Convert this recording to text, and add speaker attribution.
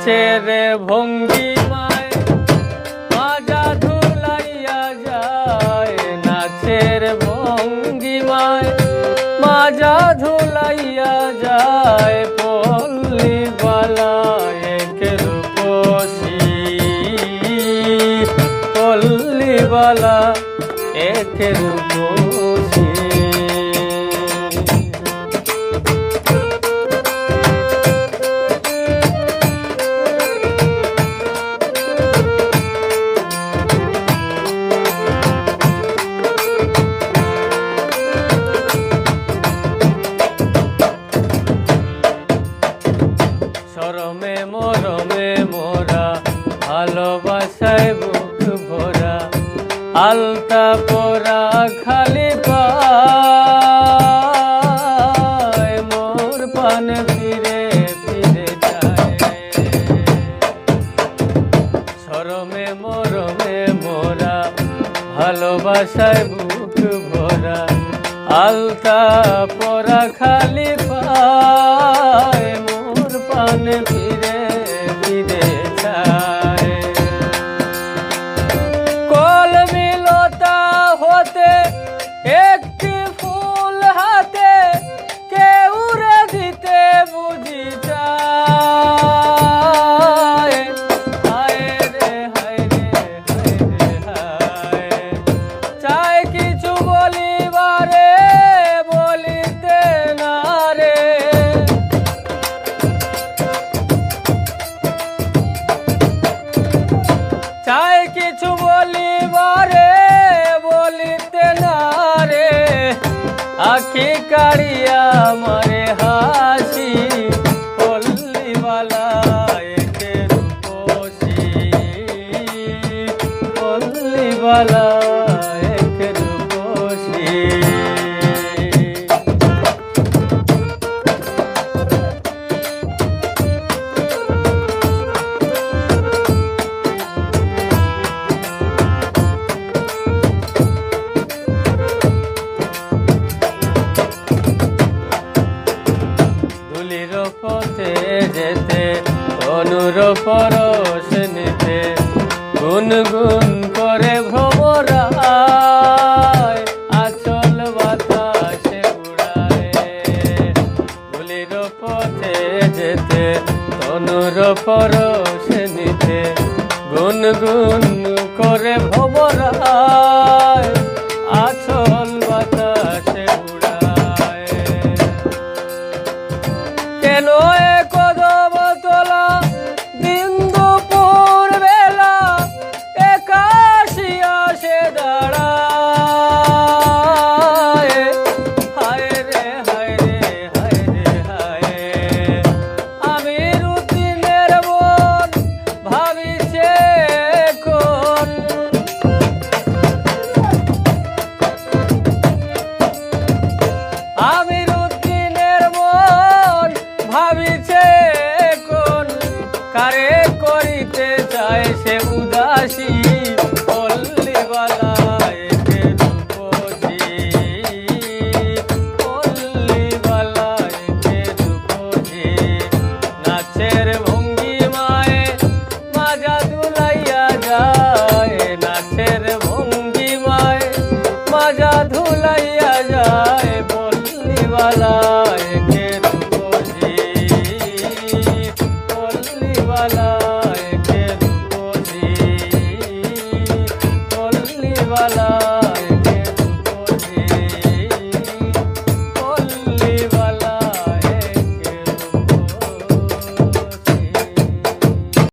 Speaker 1: নাচের ভঙ্গিমায় মাজা ধুলাইয়া যায়, নাচের ভঙ্গিমায় মাজা ধুলাইয়া যায়, পল্লী বালায় রূপসী, পল্লী বালা এক রূপসী। শরমে মরমে মোরা ভালোবাসায় বুক ভরা, আলতা পরা খালি পায়, মোর পান ফিরে ফিরে যায়। শরমে মরমে মোরা ভালোবাসায় বুক ভরা, আলতা পরা খালি পায়, মোর পান ফিরে ফিরে যায়। কলমিলতা হতে একটি ফুল হাতে, কেউ রে দিতে বুঝি চায়, হায় রে হায় রে হায় রে হায়, চাই কিছু বলিবারে বলিতে না রে, চাই কিছু বলিবারে বলিতে না রে, আখি কাড়িয়া মারে হাসি, পল্লী বালায় রূপসী, পল্লী বালায় রূপসী। ধুলির পথে যেতে অনুর পরশ নিতে, গুনগুন করে ভ্রমরায়, আচল বাতাসে উড়ায়। ধুলির পথে যেতে অনুর পরশ নিতে, গুনগুন করে ভ্রমরায়, আচল বাতাসে উড়ায়। কেন এ কদম তোলা দিন দুপুর বেলা, একাশিয়া সে দাঁড়ায়, হায় রে হায় রে হায় রে হায়, আমি রুতিনের মন ভাবিছে কোন, আমি রুতিনের মন ভাবিছে কোন, কারে করিতে চায় সে উদাসী, পল্লী বালায় রূপসী, পল্লী বালায় রূপসী। নাচের ভঙ্গিমায় মাজা ধুলাইয়া যায়, নাচের ভঙ্গিমায় মাজা ধুলাইয়া যায়, পল্লী বালায় রূপসী, পল্লী বালায় রূপসী, পল্লী বালা।